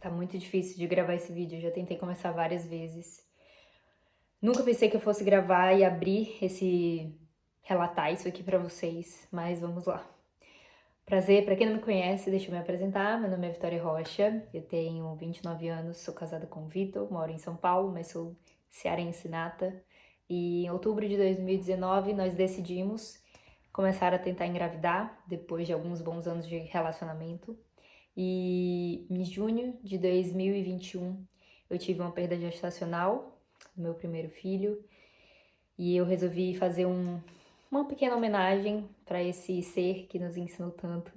Tá muito difícil de gravar esse vídeo, eu já tentei começar várias vezes. Nunca pensei que eu fosse gravar e abrir relatar isso aqui pra vocês, mas vamos lá. Prazer, pra quem não me conhece, deixa eu me apresentar. Meu nome é Vitória Rocha, eu tenho 29 anos, sou casada com o Vitor, moro em São Paulo, mas sou cearense nata. E em outubro de 2019 nós decidimos começar a tentar engravidar, depois de alguns bons anos de relacionamento. E em junho de 2021 eu tive uma perda gestacional do meu primeiro filho e eu resolvi fazer uma pequena homenagem para esse ser que nos ensinou tanto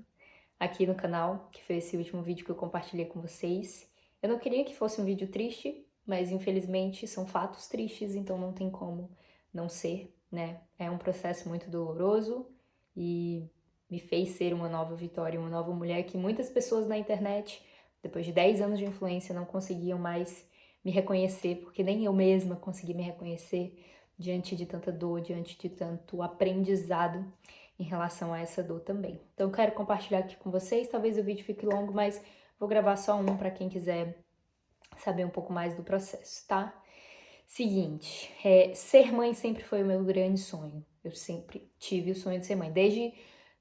aqui no canal, que foi esse último vídeo que eu compartilhei com vocês. Eu não queria que fosse um vídeo triste, mas infelizmente são fatos tristes, então não tem como não ser, né? É um processo muito doloroso e me fez ser uma nova Vitória, uma nova mulher que muitas pessoas na internet, depois de 10 anos de influência, não conseguiam mais me reconhecer, porque nem eu mesma consegui me reconhecer diante de tanta dor, diante de tanto aprendizado em relação a essa dor também. Então eu quero compartilhar aqui com vocês, talvez o vídeo fique longo, mas vou gravar só um para quem quiser saber um pouco mais do processo, tá? Seguinte, ser mãe sempre foi o meu grande sonho. Eu sempre tive o sonho de ser mãe. Desde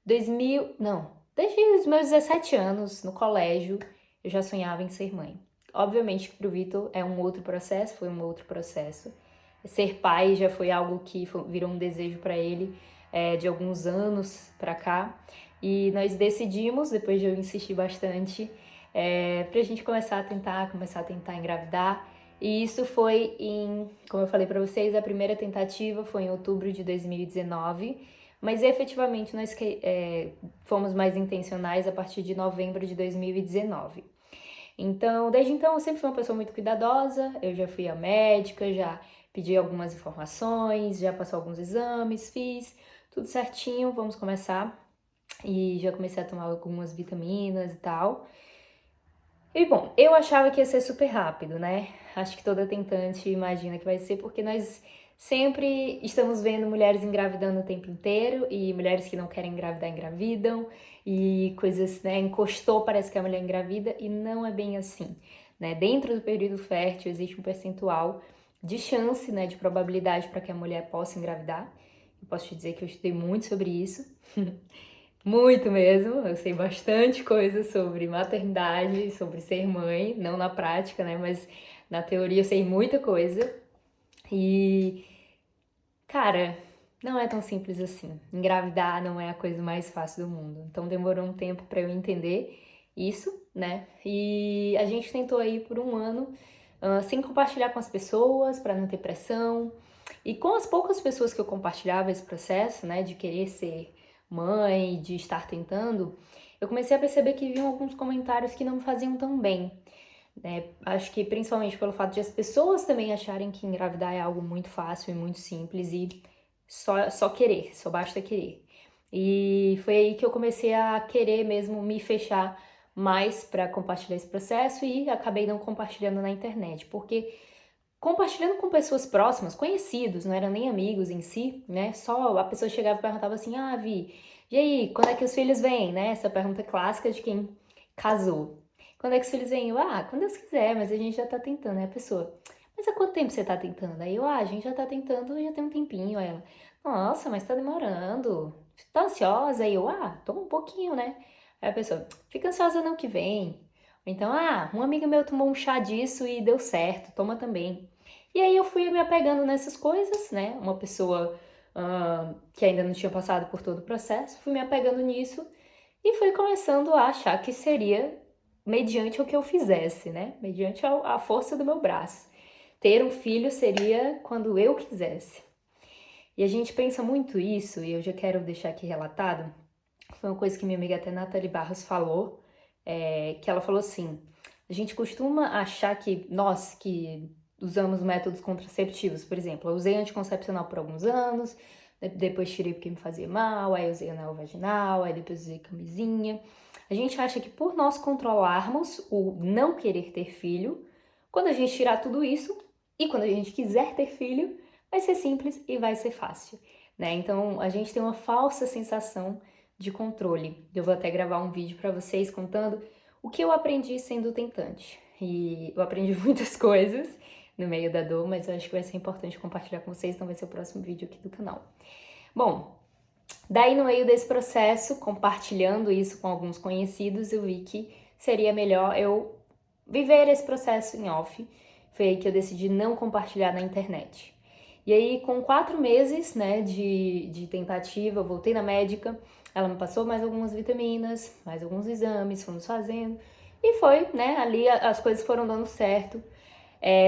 os meus 17 anos, no colégio, eu já sonhava em ser mãe. Obviamente que pro Vitor é um outro processo, foi um outro processo. Ser pai já foi algo que virou um desejo para ele de alguns anos para cá. E nós decidimos, depois de eu insistir bastante, pra gente começar a tentar engravidar. E isso foi como eu falei para vocês, a primeira tentativa foi em outubro de 2019, mas efetivamente nós fomos mais intencionais a partir de novembro de 2019. Então, desde então, eu sempre fui uma pessoa muito cuidadosa, eu já fui à médica, já pedi algumas informações, já passou alguns exames, fiz tudo certinho, vamos começar. E já comecei a tomar algumas vitaminas e tal. E bom, eu achava que ia ser super rápido, né? Acho que toda tentante imagina que vai ser, porque nós sempre estamos vendo mulheres engravidando o tempo inteiro e mulheres que não querem engravidar engravidam e coisas, né? Encostou, parece que a mulher engravida e não é bem assim, né? Dentro do período fértil existe um percentual de chance, né? De probabilidade para que a mulher possa engravidar. Eu posso te dizer que eu estudei muito sobre isso. Muito mesmo, eu sei bastante coisa sobre maternidade, sobre ser mãe, não na prática, né, mas na teoria eu sei muita coisa. E, cara, não é tão simples assim. Engravidar não é a coisa mais fácil do mundo. Então demorou um tempo para eu entender isso, né? E a gente tentou aí por um ano, sem compartilhar com as pessoas, para não ter pressão. E com as poucas pessoas que eu compartilhava esse processo, né, de querer ser mãe, de estar tentando, eu comecei a perceber que vinham alguns comentários que não me faziam tão bem, né? Acho que principalmente pelo fato de as pessoas também acharem que engravidar é algo muito fácil e muito simples e só querer, só basta querer. E foi aí que eu comecei a querer mesmo me fechar mais para compartilhar esse processo e acabei não compartilhando na internet, porque compartilhando com pessoas próximas, conhecidos, não eram nem amigos em si, né? Só a pessoa chegava e perguntava assim: ah, Vi, e aí, quando é que os filhos vêm, né? Essa pergunta clássica de quem casou. Quando é que os filhos vêm? Eu, quando Deus quiser, mas a gente já tá tentando, né? A pessoa, mas há quanto tempo você tá tentando? Aí eu, a gente já tá tentando, já tem um tempinho. Aí ela, nossa, mas tá demorando. Tá ansiosa? Aí eu, toma um pouquinho, né? Aí a pessoa, fica ansiosa não que vem. Ou então, uma amiga meu tomou um chá disso e deu certo, toma também. E aí eu fui me apegando nessas coisas, né? Uma pessoa que ainda não tinha passado por todo o processo, fui me apegando nisso e fui começando a achar que seria mediante o que eu fizesse, né? Mediante a força do meu braço. Ter um filho seria quando eu quisesse. E a gente pensa muito isso, e eu já quero deixar aqui relatado, foi uma coisa que minha amiga até Nathalie Barros falou, que ela falou assim, a gente costuma achar que nós que usamos métodos contraceptivos, por exemplo, eu usei anticoncepcional por alguns anos, depois tirei porque me fazia mal, aí usei anel vaginal, aí depois usei camisinha. A gente acha que por nós controlarmos o não querer ter filho, quando a gente tirar tudo isso e quando a gente quiser ter filho, vai ser simples e vai ser fácil, né? Então a gente tem uma falsa sensação de controle. Eu vou até gravar um vídeo para vocês contando o que eu aprendi sendo tentante. e eu aprendi muitas coisas no meio da dor, mas eu acho que vai ser importante compartilhar com vocês, então vai ser o próximo vídeo aqui do canal. Bom, daí no meio desse processo, compartilhando isso com alguns conhecidos, eu vi que seria melhor eu viver esse processo em off. Foi aí que eu decidi não compartilhar na internet. E aí, com 4 meses, né, de tentativa, eu voltei na médica, ela me passou mais algumas vitaminas, mais alguns exames, fomos fazendo, e foi, né, ali as coisas foram dando certo.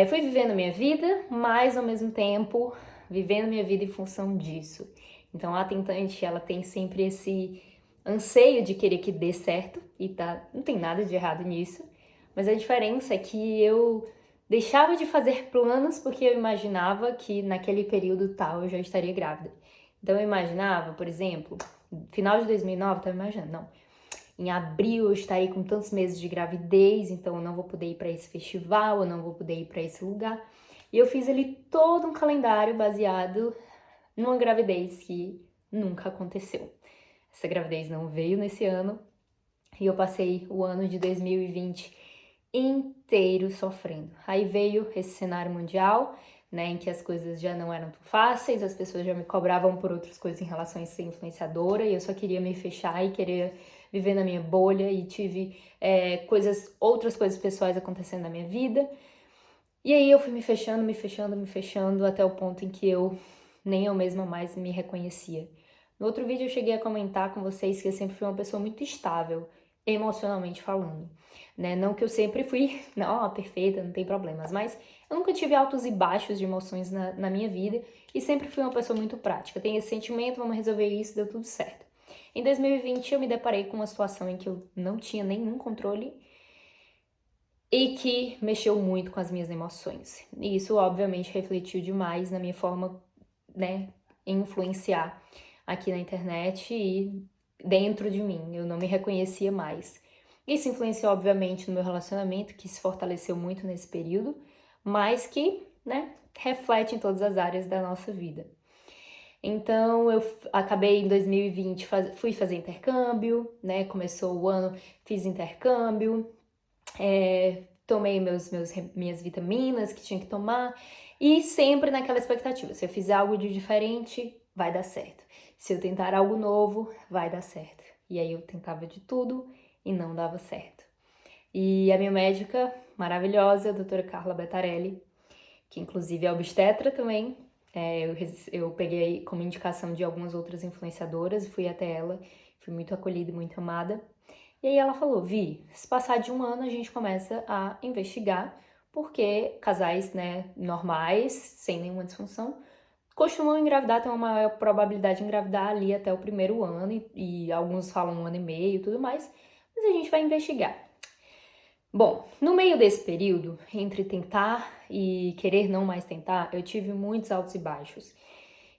Fui vivendo minha vida, mas ao mesmo tempo, vivendo minha vida em função disso. Então, a tentante, ela tem sempre esse anseio de querer que dê certo, e não tem nada de errado nisso, mas a diferença é que eu deixava de fazer planos porque eu imaginava que naquele período tal eu já estaria grávida. Então eu imaginava, por exemplo, final de 2009, eu estava imaginando, não, em abril eu estarei com tantos meses de gravidez, então eu não vou poder ir para esse festival, eu não vou poder ir para esse lugar. E eu fiz ali todo um calendário baseado numa gravidez que nunca aconteceu. Essa gravidez não veio nesse ano e eu passei o ano de 2020 inteiro sofrendo. Aí veio esse cenário mundial, né, em que as coisas já não eram tão fáceis, as pessoas já me cobravam por outras coisas em relação a ser influenciadora, e eu só queria me fechar e querer viver na minha bolha, e tive outras coisas pessoais acontecendo na minha vida. E aí eu fui me fechando, até o ponto em que nem eu mesma mais me reconhecia. No outro vídeo eu cheguei a comentar com vocês que eu sempre fui uma pessoa muito estável, emocionalmente falando, né? Não que eu sempre fui, não, perfeita, não tem problemas, mas eu nunca tive altos e baixos de emoções na minha vida e sempre fui uma pessoa muito prática. Tem esse sentimento, vamos resolver isso, deu tudo certo. Em 2020 eu me deparei com uma situação em que eu não tinha nenhum controle e que mexeu muito com as minhas emoções. E isso, obviamente, refletiu demais na minha forma, né, influenciar aqui na internet e dentro de mim. Eu não me reconhecia mais. Isso influenciou, obviamente, no meu relacionamento, que se fortaleceu muito nesse período, mas que, né, reflete em todas as áreas da nossa vida. Então, eu acabei em 2020, fui fazer intercâmbio, né, começou o ano, fiz intercâmbio, tomei minhas vitaminas que tinha que tomar, e sempre naquela expectativa, se eu fizer algo de diferente, vai dar certo. Se eu tentar algo novo, vai dar certo. E aí eu tentava de tudo e não dava certo. E a minha médica maravilhosa, a doutora Carla Bettarelli, que inclusive é obstetra também, eu peguei como indicação de algumas outras influenciadoras e fui até ela, fui muito acolhida e muito amada. E aí ela falou, Vi, se passar de 1 ano a gente começa a investigar, porque casais, né, normais, sem nenhuma disfunção, costumam engravidar, tem uma maior probabilidade de engravidar ali até o 1º ano, e alguns falam 1 ano e meio e tudo mais, mas a gente vai investigar. Bom, no meio desse período, entre tentar e querer não mais tentar, eu tive muitos altos e baixos.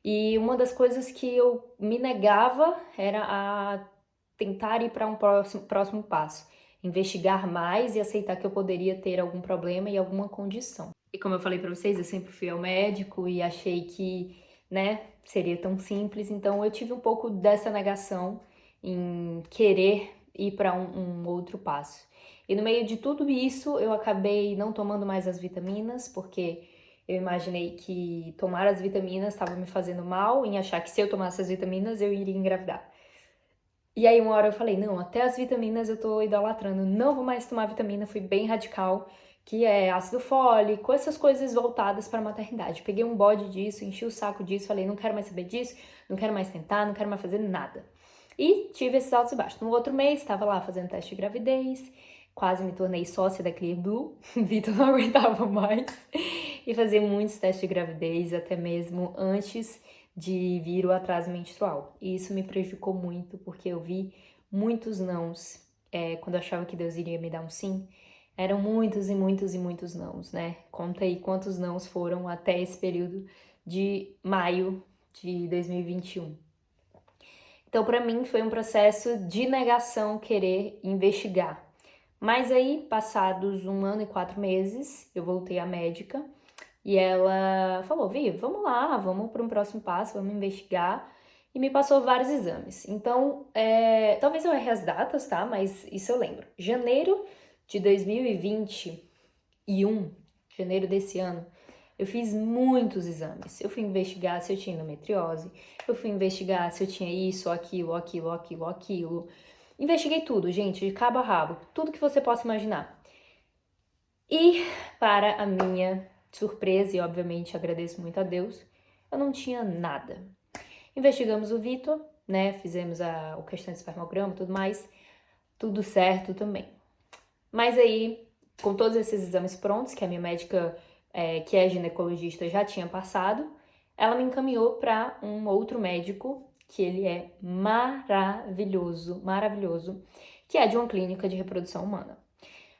E uma das coisas que eu me negava era a tentar ir para um próximo passo, investigar mais e aceitar que eu poderia ter algum problema e alguma condição. E como eu falei para vocês, eu sempre fui ao médico e achei que, né, seria tão simples, então eu tive um pouco dessa negação em querer ir para um outro passo. E no meio de tudo isso, eu acabei não tomando mais as vitaminas, porque eu imaginei que tomar as vitaminas estava me fazendo mal, em achar que se eu tomasse as vitaminas eu iria engravidar. E aí uma hora eu falei, não, até as vitaminas eu tô idolatrando, não vou mais tomar vitamina, fui bem radical, que é ácido fólico, essas coisas voltadas para a maternidade. Peguei um bode disso, enchi o saco disso, falei, não quero mais saber disso, não quero mais tentar, não quero mais fazer nada. E tive esses altos e baixos. No outro mês, estava lá fazendo teste de gravidez, quase me tornei sócia da Clear Blue, Vitor não aguentava mais, e fazia muitos testes de gravidez, até mesmo antes de vir o atraso menstrual. E isso me prejudicou muito, porque eu vi muitos nãos, quando eu achava que Deus iria me dar um sim, eram muitos e muitos e muitos nãos, né? Conta aí quantos nãos foram até esse período de maio de 2021. Então, para mim, foi um processo de negação querer investigar. Mas aí, passados 1 ano e 4 meses, eu voltei à médica e ela falou, Vi, vamos lá, vamos para um próximo passo, vamos investigar. E me passou vários exames. Então, talvez eu erre as datas, tá? Mas isso eu lembro. Janeiro de 2020, janeiro desse ano, eu fiz muitos exames. Eu fui investigar se eu tinha endometriose, eu fui investigar se eu tinha isso, aquilo, aquilo, aquilo, aquilo. Investiguei tudo, gente, de cabo a rabo, tudo que você possa imaginar. E, para a minha surpresa, e obviamente agradeço muito a Deus, eu não tinha nada. Investigamos o Vitor, né, fizemos o questão de espermograma e tudo mais, tudo certo também. Mas aí, com todos esses exames prontos, que a minha médica, que é ginecologista, já tinha passado, ela me encaminhou para um outro médico, que ele é maravilhoso, maravilhoso, que é de uma clínica de reprodução humana.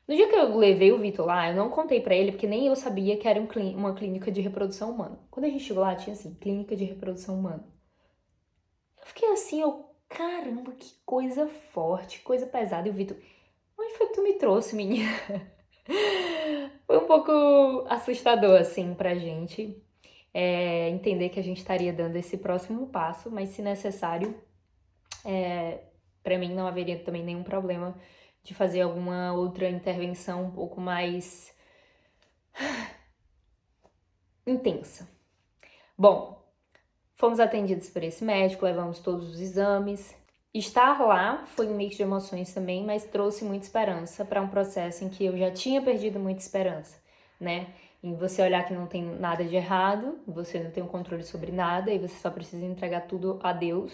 No dia que eu levei o Vitor lá, eu não contei pra ele, porque nem eu sabia que era uma clínica de reprodução humana. Quando a gente chegou lá, tinha assim, clínica de reprodução humana. Eu fiquei assim, caramba, que coisa forte, coisa pesada. E o Vitor, onde foi que tu me trouxe, menina? Foi um pouco assustador, assim, pra gente. Entender que a gente estaria dando esse próximo passo, mas se necessário, pra mim não haveria também nenhum problema de fazer alguma outra intervenção um pouco mais intensa. Bom, fomos atendidos por esse médico, levamos todos os exames. Estar lá foi um mix de emoções também, mas trouxe muita esperança para um processo em que eu já tinha perdido muita esperança, né? Em você olhar que não tem nada de errado, você não tem um controle sobre nada e você só precisa entregar tudo a Deus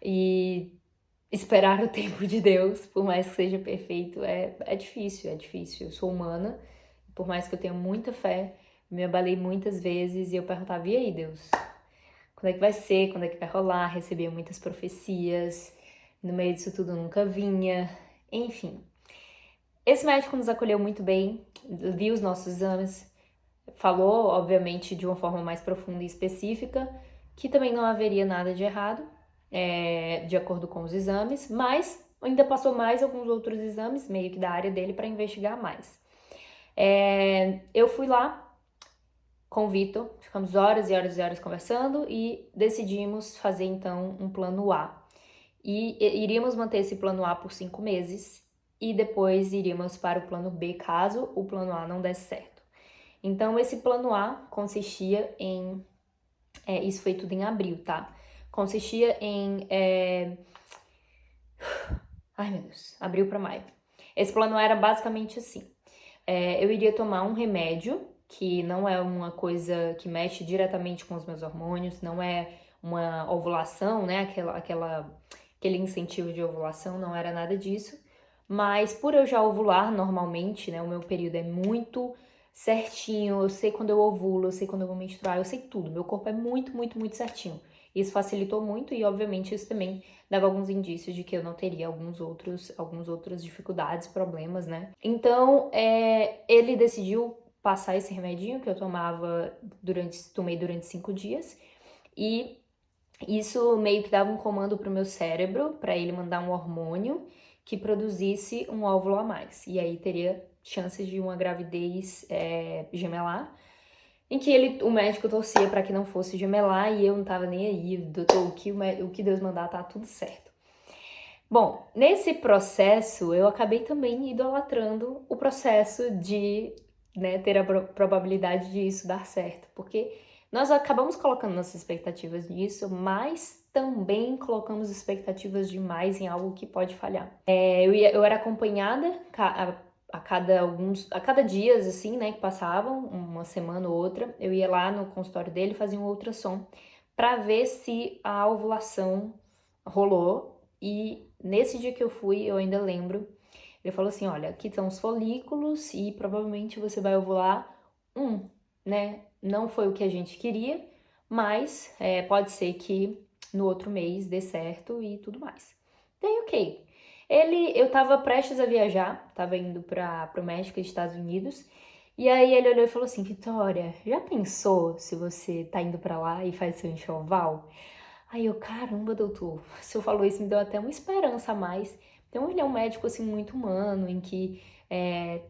e esperar o tempo de Deus, por mais que seja perfeito, é difícil, é difícil. Eu sou humana, por mais que eu tenha muita fé, me abalei muitas vezes e eu perguntava, e aí, Deus? Quando é que vai ser? Quando é que vai rolar? Recebia muitas profecias, no meio disso tudo nunca vinha, enfim. Esse médico nos acolheu muito bem, viu os nossos exames, falou, obviamente, de uma forma mais profunda e específica, que também não haveria nada de errado, de acordo com os exames, mas ainda passou mais alguns outros exames, meio que da área dele, para investigar mais. Eu fui lá com o Vitor, ficamos horas e horas e horas conversando e decidimos fazer então um plano A. E iríamos manter esse plano A por 5 meses e depois iríamos para o plano B caso o plano A não desse certo. Então esse plano A consistia em... isso foi tudo em abril, tá? Consistia em... Ai, meu Deus, abril para maio. Esse plano era basicamente assim. Eu iria tomar um remédio, que não é uma coisa que mexe diretamente com os meus hormônios, não é uma ovulação, né? Aquele incentivo de ovulação, não era nada disso. Mas por eu já ovular normalmente, né? O meu período é muito certinho, eu sei quando eu ovulo, eu sei quando eu vou menstruar, eu sei tudo. Meu corpo é muito, muito, muito certinho. Isso facilitou muito e, obviamente, isso também dava alguns indícios de que eu não teria algumas outras dificuldades, problemas, né? Então, ele decidiu passar esse remedinho que eu tomei durante 5 dias e isso meio que dava um comando pro meu cérebro para ele mandar um hormônio que produzisse um óvulo a mais. E aí teria chances de uma gravidez gemelar, em que o médico torcia para que não fosse gemelar e eu não tava nem aí, doutor, o que Deus mandar tá tudo certo. Bom, nesse processo eu acabei também idolatrando o processo de, né, ter a probabilidade de isso dar certo, porque nós acabamos colocando nossas expectativas nisso, mas também colocamos expectativas demais em algo que pode falhar. Eu era acompanhada a cada dias, assim, né, que passavam, uma semana ou outra, eu ia lá no consultório dele, fazia um ultrassom para ver se a ovulação rolou. E nesse dia que eu fui, eu ainda lembro, ele falou assim, olha, aqui estão os folículos e provavelmente você vai ovular né? Não foi o que a gente queria, mas pode ser que no outro mês dê certo e tudo mais. Daí, ok. Eu tava prestes a viajar, tava indo pro México e Estados Unidos, e aí ele olhou e falou assim, Vitória, já pensou se você tá indo pra lá e faz seu enxoval? Aí eu, caramba, doutor, o senhor falou isso, me deu até uma esperança a mais. Então ele é um médico, assim, muito humano, em que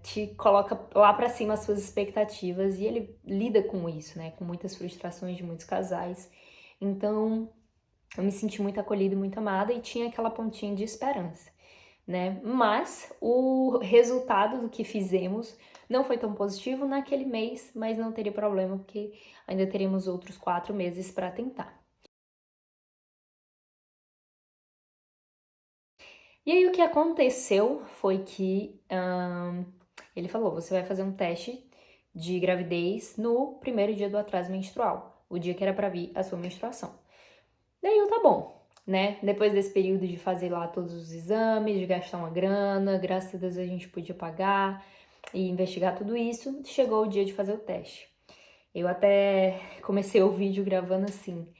te coloca lá pra cima as suas expectativas e ele lida com isso, né, com muitas frustrações de muitos casais. Então eu me senti muito acolhida e muito amada e tinha aquela pontinha de esperança. né? Mas o resultado do que fizemos não foi tão positivo naquele mês, mas não teria problema, porque ainda teríamos outros 4 meses para tentar. E aí o que aconteceu foi que ele falou, você vai fazer um teste de gravidez no primeiro dia do atraso menstrual, o dia que era para vir a sua menstruação. Daí eu, tá bom, né? Depois desse período de fazer lá todos os exames, de gastar uma grana, graças a Deus a gente podia pagar e investigar tudo isso, chegou o dia de fazer o teste. Eu até comecei o vídeo gravando assim,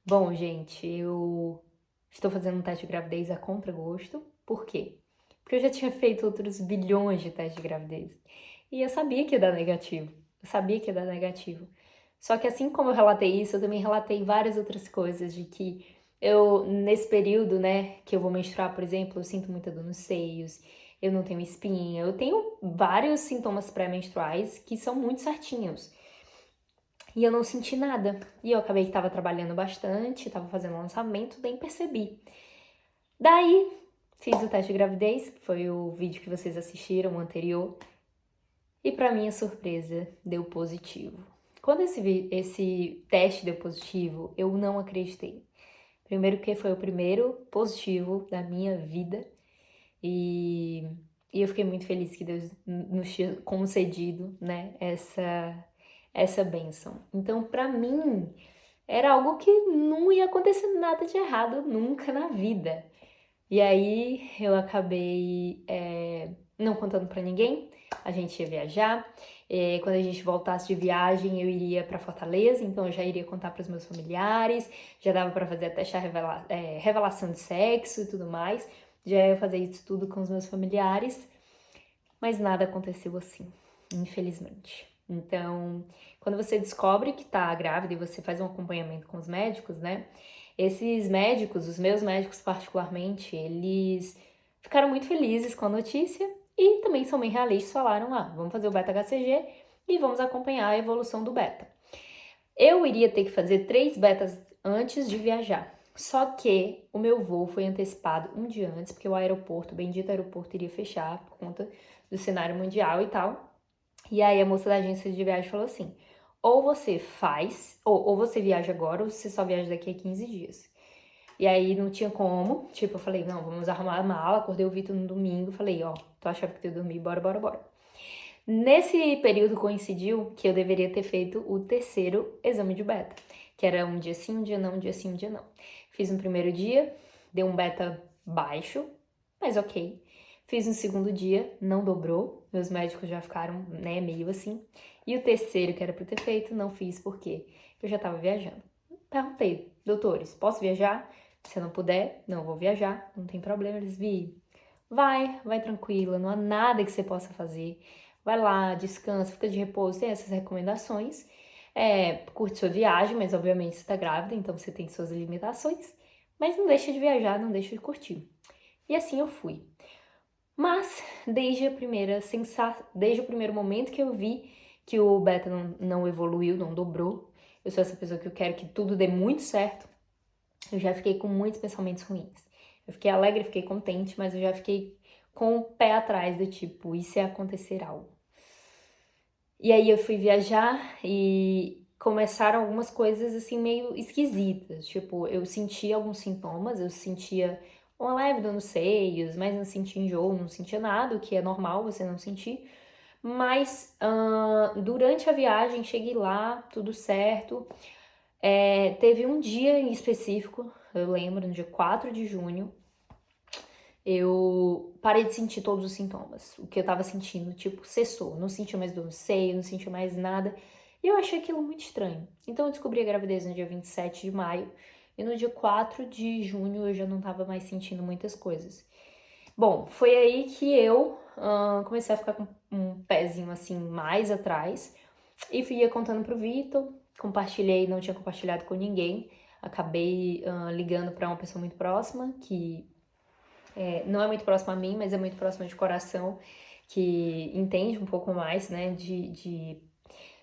bom, gente, eu estou fazendo um teste de gravidez a contragosto. Por quê? Porque eu já tinha feito outros bilhões de testes de gravidez. E eu sabia que ia dar negativo. Eu sabia que ia dar negativo. Só que assim como eu relatei isso, eu também relatei várias outras coisas de que eu, nesse período, né, que eu vou menstruar, por exemplo, eu sinto muita dor nos seios, eu não tenho espinha, eu tenho vários sintomas pré-menstruais que são muito certinhos. E eu não senti nada. E eu acabei que estava trabalhando bastante, estava fazendo lançamento, nem percebi. Daí, fiz o teste de gravidez, que foi o vídeo que vocês assistiram, o anterior. E para minha surpresa, deu positivo. Quando esse teste deu positivo, eu não acreditei. Primeiro porque foi o primeiro positivo da minha vida. E eu fiquei muito feliz que Deus nos tinha concedido, né, essa bênção. Então, para mim, era algo que não ia acontecer nada de errado nunca na vida. E aí eu acabei não contando pra ninguém, a gente ia viajar. Quando a gente voltasse de viagem, eu iria pra Fortaleza, então eu já iria contar pros meus familiares, já dava pra fazer até revelação de sexo e tudo mais. Já ia fazer isso tudo com os meus familiares, mas nada aconteceu assim, infelizmente. Então, quando você descobre que tá grávida e você faz um acompanhamento com os médicos, né? Esses médicos, os meus médicos particularmente, eles ficaram muito felizes com a notícia e também são bem realistas, falaram, vamos fazer o beta-HCG e vamos acompanhar a evolução do beta. Eu iria ter que fazer 3 betas antes de viajar. Só que o meu voo foi antecipado um dia antes, porque o aeroporto, o bendito aeroporto, iria fechar por conta do cenário mundial e tal. E aí a moça da agência de viagem falou assim, ou você faz, ou você viaja agora, ou você só viaja daqui a 15 dias. E aí não tinha como, tipo, eu falei, não, vamos arrumar a mala, acordei o Vitor no domingo, falei, tô achando que eu dormir, bora. Nesse período coincidiu que eu deveria ter feito o 3º exame de beta, que era um dia sim, um dia não, um dia sim, um dia não. Fiz no primeiro dia, deu um beta baixo, mas ok. Fiz no segundo dia, não dobrou, meus médicos já ficaram, né, meio assim. E o 3º, que era pra eu ter feito, não fiz porque eu já tava viajando. Perguntei, doutores, posso viajar? Se eu não puder, não vou viajar, não tem problema. Eles vai tranquila, não há nada que você possa fazer. Vai lá, descansa, fica de repouso, tem essas recomendações. Curte sua viagem, mas obviamente você tá grávida, então você tem suas limitações. Mas não deixa de viajar, não deixa de curtir. E assim eu fui. Mas, desde o primeiro momento que eu vi que o beta não evoluiu, não dobrou, eu sou essa pessoa que eu quero que tudo dê muito certo, eu já fiquei com muitos pensamentos ruins. Eu fiquei alegre, fiquei contente, mas eu já fiquei com o pé atrás do tipo, e se acontecer algo? E aí eu fui viajar e começaram algumas coisas assim meio esquisitas. Tipo, eu sentia alguns sintomas, eu sentia uma leve dor nos seios, mas não sentia enjoo, não sentia nada, o que é normal você não sentir. Mas durante a viagem, cheguei lá, tudo certo. Teve um dia em específico, eu lembro, no dia 4 de junho, eu parei de sentir todos os sintomas. O que eu tava sentindo, tipo, cessou. Não sentia mais dor no seio, não sentia mais nada. E eu achei aquilo muito estranho. Então eu descobri a gravidez no dia 27 de maio. E no dia 4 de junho eu já não tava mais sentindo muitas coisas. Bom, foi aí que eu comecei a ficar com um pezinho assim mais atrás. E ia contando pro Vitor. Compartilhei, não tinha compartilhado com ninguém. Acabei ligando para uma pessoa muito próxima, que não é muito próxima a mim, mas é muito próxima de coração, que entende um pouco mais, né, de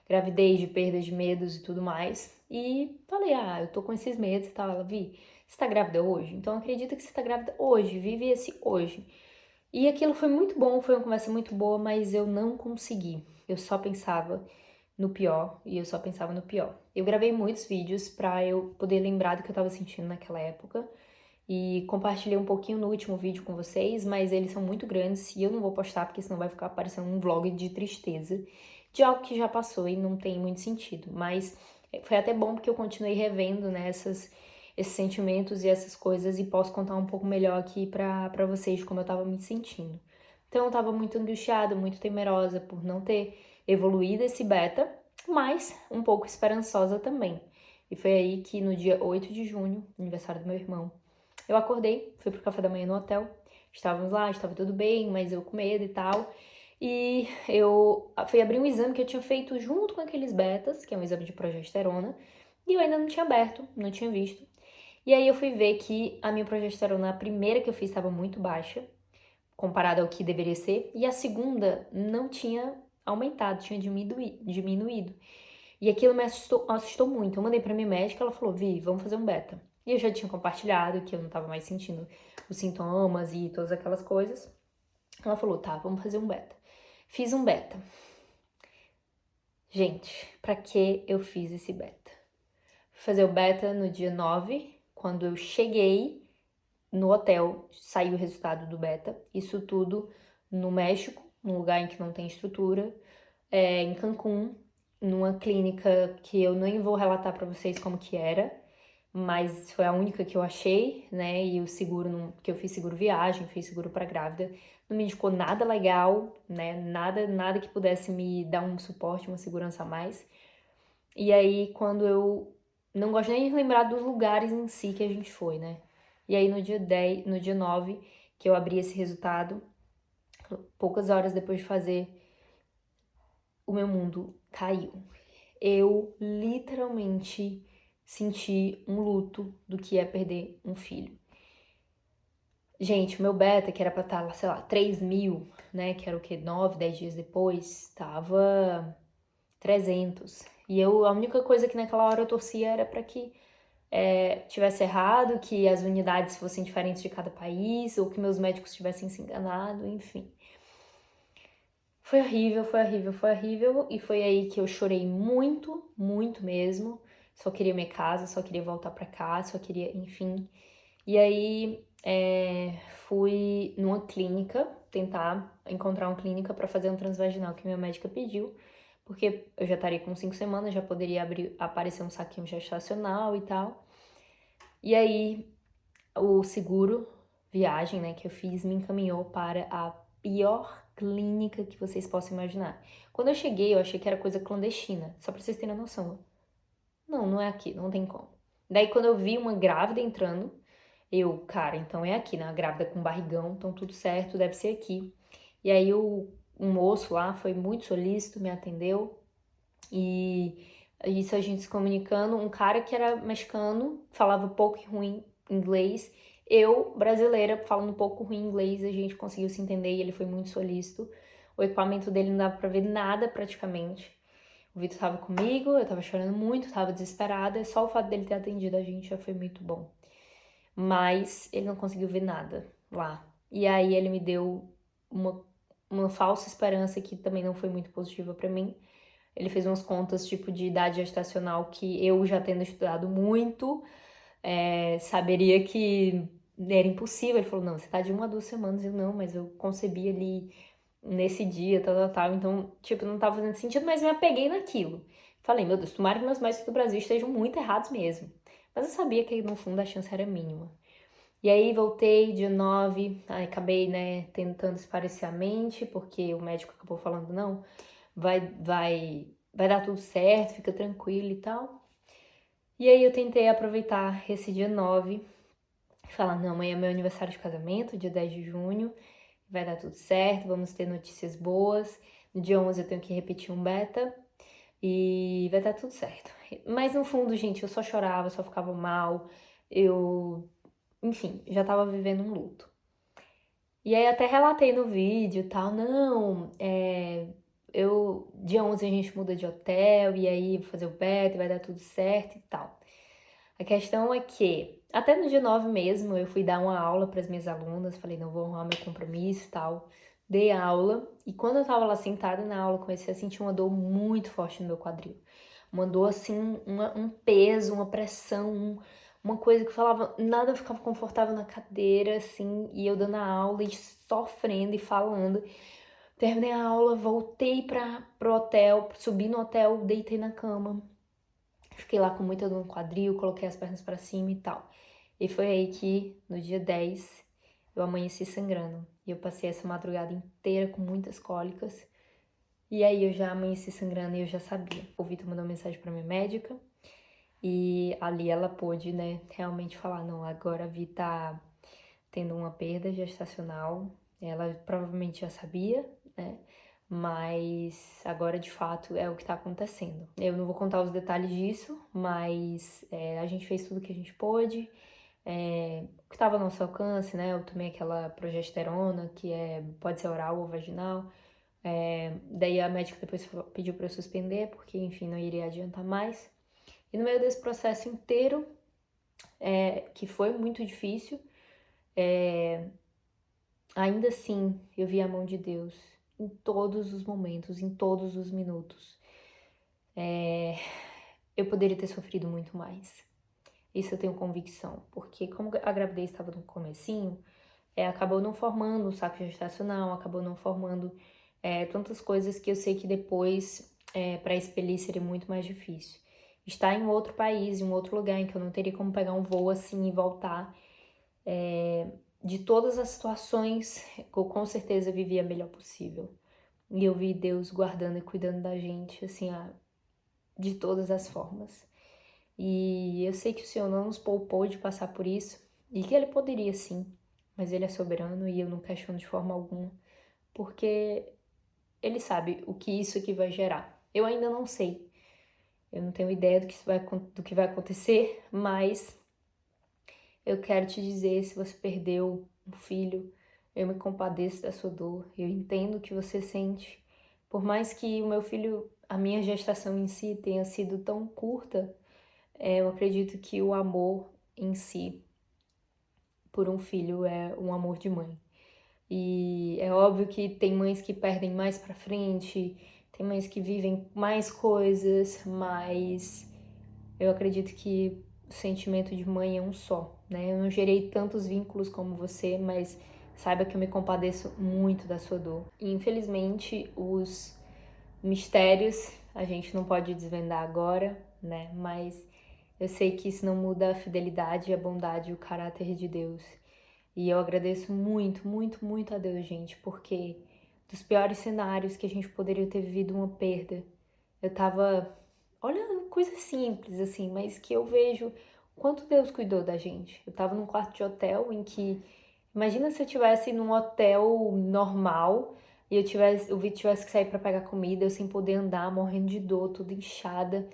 gravidez, de perda de medos e tudo mais. E falei, eu tô com esses medos e tal. Ela, Vi, você tá grávida hoje? Então acredita que você tá grávida hoje, vive esse hoje. E aquilo foi muito bom, foi uma conversa muito boa, mas eu não consegui. Eu só pensava no pior e eu só pensava no pior. Eu gravei muitos vídeos pra eu poder lembrar do que eu tava sentindo naquela época e compartilhei um pouquinho no último vídeo com vocês, mas eles são muito grandes e eu não vou postar porque senão vai ficar parecendo um vlog de tristeza de algo que já passou e não tem muito sentido. Mas foi até bom porque eu continuei revendo, né, esses sentimentos e essas coisas e posso contar um pouco melhor aqui pra vocês de como eu tava me sentindo. Então eu tava muito angustiada, muito temerosa por não ter evoluído esse beta, mas um pouco esperançosa também. E foi aí que no dia 8 de junho, aniversário do meu irmão, eu acordei, fui pro café da manhã no hotel, estávamos lá, estava tudo bem, mas eu com medo e tal. E eu fui abrir um exame que eu tinha feito junto com aqueles betas, que é um exame de progesterona, e eu ainda não tinha aberto, não tinha visto. E aí eu fui ver que a minha progesterona, a primeira que eu fiz, estava muito baixa, comparada ao que deveria ser, e a segunda não tinha aumentado, tinha diminuído. E aquilo me assustou muito. Eu mandei pra minha médica, ela falou, Vi, vamos fazer um beta. E eu já tinha compartilhado que eu não tava mais sentindo os sintomas e todas aquelas coisas. Ela falou, tá, vamos fazer um beta. Fiz um beta. Gente, pra que eu fiz esse beta? Fui fazer o beta no dia 9, quando eu cheguei no hotel, saiu o resultado do beta. Isso tudo no México, num lugar em que não tem estrutura, em Cancún, numa clínica que eu nem vou relatar pra vocês como que era, mas foi a única que eu achei, né? E o seguro, que eu fiz seguro viagem, fiz seguro pra grávida, não me indicou nada legal, né? Nada que pudesse me dar um suporte, uma segurança a mais. E aí, quando eu não gosto nem de lembrar dos lugares em si que a gente foi, né? E aí, no dia 10, no dia 9, que eu abri esse resultado, poucas horas depois de fazer, o meu mundo caiu. Eu literalmente senti um luto do que é perder um filho. Gente, o meu beta, que era pra estar, sei lá, 3.000, né, que era o quê? 9, 10 dias depois, tava 300. E eu, a única coisa que naquela hora eu torcia era pra que tivesse errado, que as unidades fossem diferentes de cada país, ou que meus médicos tivessem se enganado, enfim. Foi horrível, foi horrível, foi horrível. E foi aí que eu chorei muito, muito mesmo. Só queria minha casa, só queria voltar pra cá, só queria, enfim. E aí fui numa clínica, tentar encontrar uma clínica pra fazer um transvaginal que minha médica pediu. Porque eu já estaria com 5 semanas, já poderia aparecer um saquinho gestacional e tal. E aí o seguro viagem, né, que eu fiz, me encaminhou para a pior clínica que vocês possam imaginar. Quando eu cheguei, eu achei que era coisa clandestina, só pra vocês terem noção. Não, não é aqui, não tem como. Daí quando eu vi uma grávida entrando, cara, então é aqui, né? Uma grávida com barrigão, então tudo certo, deve ser aqui. E aí um moço lá foi muito solícito, me atendeu e isso a gente se comunicando. Um cara que era mexicano, falava pouco e ruim inglês. Eu, brasileira, falando um pouco ruim inglês, a gente conseguiu se entender e ele foi muito solícito. O equipamento dele não dava pra ver nada praticamente. O Vitor tava comigo, eu tava chorando muito, tava desesperada. E só o fato dele ter atendido a gente já foi muito bom. Mas ele não conseguiu ver nada lá. E aí ele me deu uma falsa esperança que também não foi muito positiva pra mim. Ele fez umas contas tipo de idade gestacional que eu, já tendo estudado muito, saberia que era impossível. Ele falou, não, você tá de 1 a 2 semanas. Eu, não, mas eu concebi ali nesse dia, tal. Então, tipo, não tava fazendo sentido, mas me apeguei naquilo. Falei, meu Deus, tomara que meus médicos do Brasil estejam muito errados mesmo. Mas eu sabia que no fundo a chance era mínima. E aí voltei dia 9, aí acabei, né, tentando esparecer a mente, porque o médico acabou falando, não, vai dar tudo certo, fica tranquilo e tal. E aí eu tentei aproveitar esse dia 9 e falar, não, amanhã é meu aniversário de casamento, dia 10 de junho, vai dar tudo certo, vamos ter notícias boas. No dia 11 eu tenho que repetir um beta e vai dar tudo certo. Mas no fundo, gente, eu só chorava, só ficava mal, enfim, já tava vivendo um luto. E aí até relatei no vídeo e tal, não, dia 11 a gente muda de hotel, e aí vou fazer o beta, vai dar tudo certo e tal. A questão é que, até no dia 9 mesmo, eu fui dar uma aula para as minhas alunas, falei, não vou arrumar meu compromisso e tal. Dei aula, e quando eu tava lá sentada na aula, comecei a sentir uma dor muito forte no meu quadril. Uma dor assim, um peso, uma pressão, uma coisa que eu falava, nada ficava confortável na cadeira, assim, e eu dando a aula e sofrendo e falando. Terminei a aula, voltei pro hotel, subi no hotel, deitei na cama. Fiquei lá com muita dor no quadril, coloquei as pernas pra cima e tal. E foi aí que, no dia 10, eu amanheci sangrando. E eu passei essa madrugada inteira com muitas cólicas. E aí eu já amanheci sangrando e eu já sabia. O Vitor mandou mensagem pra minha médica. E ali ela pôde, né, realmente falar, não, agora a Vi tá tendo uma perda gestacional. Ela provavelmente já sabia, né? Mas agora de fato é o que tá acontecendo. Eu não vou contar os detalhes disso, mas a gente fez tudo que a gente pôde, o que estava ao nosso alcance, né? Eu tomei aquela progesterona, que pode ser oral ou vaginal. Daí a médica depois pediu para eu suspender, porque enfim, não iria adiantar mais. E no meio desse processo inteiro, que foi muito difícil, ainda assim eu vi a mão de Deus em todos os momentos, em todos os minutos. Eu poderia ter sofrido muito mais. Isso eu tenho convicção, porque como a gravidez estava no comecinho, acabou não formando o saco gestacional, acabou não formando tantas coisas que eu sei que depois, para expelir, seria muito mais difícil. Estar em outro país, em um outro lugar, em que eu não teria como pegar um voo assim e voltar, de todas as situações, eu com certeza vivi a melhor possível. E eu vi Deus guardando e cuidando da gente, assim, de todas as formas. E eu sei que o Senhor não nos poupou de passar por isso, e que Ele poderia sim, mas Ele é soberano e eu não questiono de forma alguma, porque Ele sabe o que isso aqui vai gerar. Eu ainda não sei, eu não tenho ideia do que vai acontecer, mas eu quero te dizer, se você perdeu um filho, eu me compadeço da sua dor, eu entendo o que você sente. Por mais que o meu filho, a minha gestação em si tenha sido tão curta, eu acredito que o amor em si por um filho é um amor de mãe. E é óbvio que tem mães que perdem mais pra frente, tem mães que vivem mais coisas, mas eu acredito que o sentimento de mãe é um só, né? Eu não gerei tantos vínculos como você, mas saiba que eu me compadeço muito da sua dor. E infelizmente os mistérios a gente não pode desvendar agora, né? Mas eu sei que isso não muda a fidelidade, a bondade e o caráter de Deus. E eu agradeço muito, muito, muito a Deus, gente, porque dos piores cenários que a gente poderia ter vivido uma perda, eu tava olhando coisas simples, assim, mas que eu vejo o quanto Deus cuidou da gente. Eu tava num quarto de hotel em que, imagina se eu tivesse num hotel normal e o Vitor tivesse que sair pra pegar comida, eu sem poder andar, morrendo de dor, toda inchada.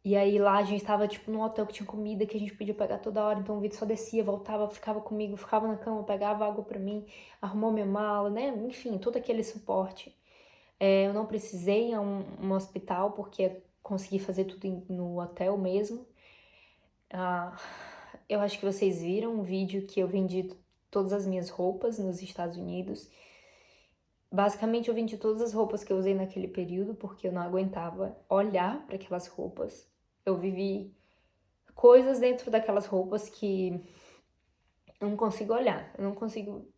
E aí lá a gente tava tipo num hotel que tinha comida que a gente podia pegar toda hora, então o Vitor só descia, voltava, ficava comigo, ficava na cama, pegava água pra mim, arrumou minha mala, né? Enfim, todo aquele suporte. Eu não precisei ir a um hospital porque consegui fazer tudo no hotel mesmo. Ah, eu acho que vocês viram um vídeo que eu vendi todas as minhas roupas nos Estados Unidos. Basicamente eu vendi todas as roupas que eu usei naquele período porque eu não aguentava olhar para aquelas roupas. Eu vivi coisas dentro daquelas roupas que eu não consigo olhar, eu não consigo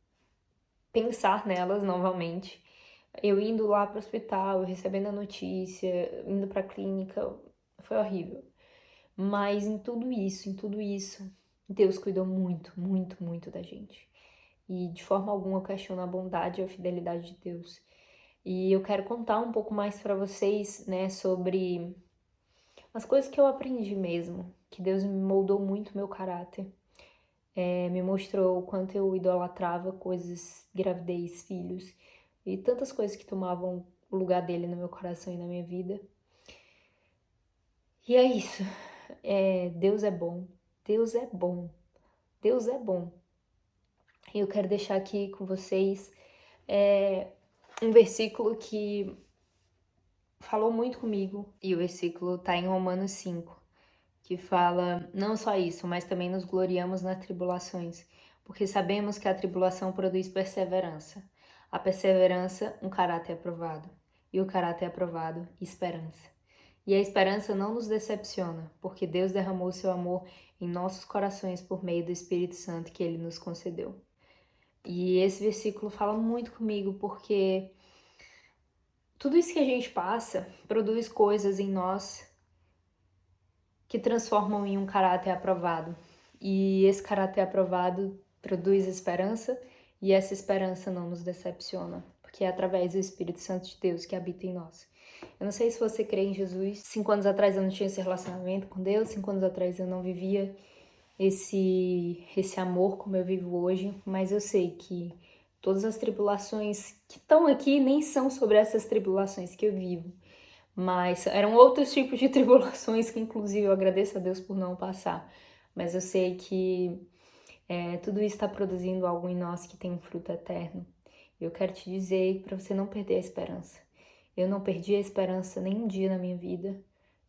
pensar nelas novamente. Eu indo lá pro hospital, eu recebendo a notícia, indo pra clínica, foi horrível. Mas em tudo isso, Deus cuidou muito, muito, muito da gente. E de forma alguma eu questiono a bondade e a fidelidade de Deus. E eu quero contar um pouco mais pra vocês, né, sobre as coisas que eu aprendi mesmo, que Deus me moldou muito meu caráter. Me mostrou o quanto eu idolatrava coisas, gravidez, filhos e tantas coisas que tomavam o lugar dele no meu coração e na minha vida. E é isso. Deus é bom. Deus é bom. Deus é bom. E eu quero deixar aqui com vocês um versículo que falou muito comigo. E o versículo está em Romanos 5. que fala não só isso, mas também nos gloriamos nas tribulações, porque sabemos que a tribulação produz perseverança. A perseverança, um caráter aprovado. E o caráter aprovado, esperança. E a esperança não nos decepciona, porque Deus derramou seu amor em nossos corações por meio do Espírito Santo que Ele nos concedeu. E esse versículo fala muito comigo, porque tudo isso que a gente passa produz coisas em nós que transformam em um caráter aprovado. E esse caráter aprovado produz esperança, e essa esperança não nos decepciona, porque é através do Espírito Santo de Deus que habita em nós. Eu não sei se você crê em Jesus. 5 anos atrás eu não tinha esse relacionamento com Deus, 5 anos atrás eu não vivia esse amor como eu vivo hoje, mas eu sei que todas as tribulações que estão aqui nem são sobre essas tribulações que eu vivo, mas eram outros tipos de tribulações que inclusive eu agradeço a Deus por não passar, mas eu sei que tudo isso está produzindo algo em nós que tem um fruto eterno. Eu quero te dizer para você não perder a esperança. Eu não perdi a esperança nem um dia na minha vida,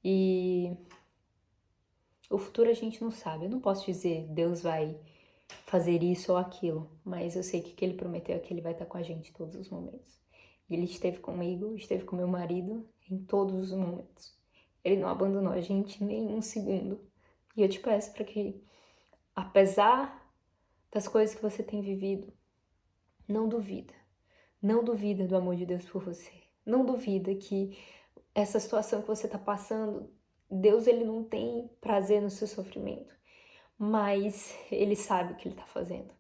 e o futuro a gente não sabe. Eu não posso dizer Deus vai fazer isso ou aquilo, mas eu sei que o que Ele prometeu é que Ele vai estar com a gente em todos os momentos. E Ele esteve comigo, esteve com meu marido em todos os momentos. Ele não abandonou a gente nem um segundo. E eu te peço para que, apesar das coisas que você tem vivido, não duvida. Não duvida do amor de Deus por você. Não duvida que essa situação que você está passando, Deus ele não tem prazer no seu sofrimento, mas Ele sabe o que Ele está fazendo.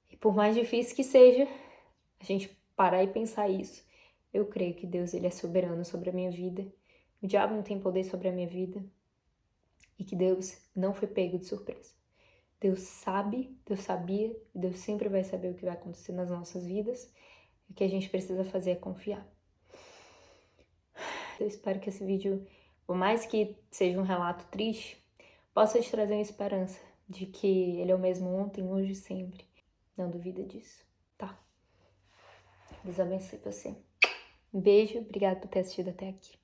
E por mais difícil que seja, a gente parar e pensar isso, eu creio que Deus ele é soberano sobre a minha vida, o diabo não tem poder sobre a minha vida, e que Deus não foi pego de surpresa. Deus sabe, Deus sabia, e Deus sempre vai saber o que vai acontecer nas nossas vidas, e o que a gente precisa fazer é confiar. Eu espero que esse vídeo, por mais que seja um relato triste, possa te trazer uma esperança de que Ele é o mesmo ontem, hoje e sempre. Não duvida disso, tá? Deus abençoe você. Um beijo, obrigada por ter assistido até aqui.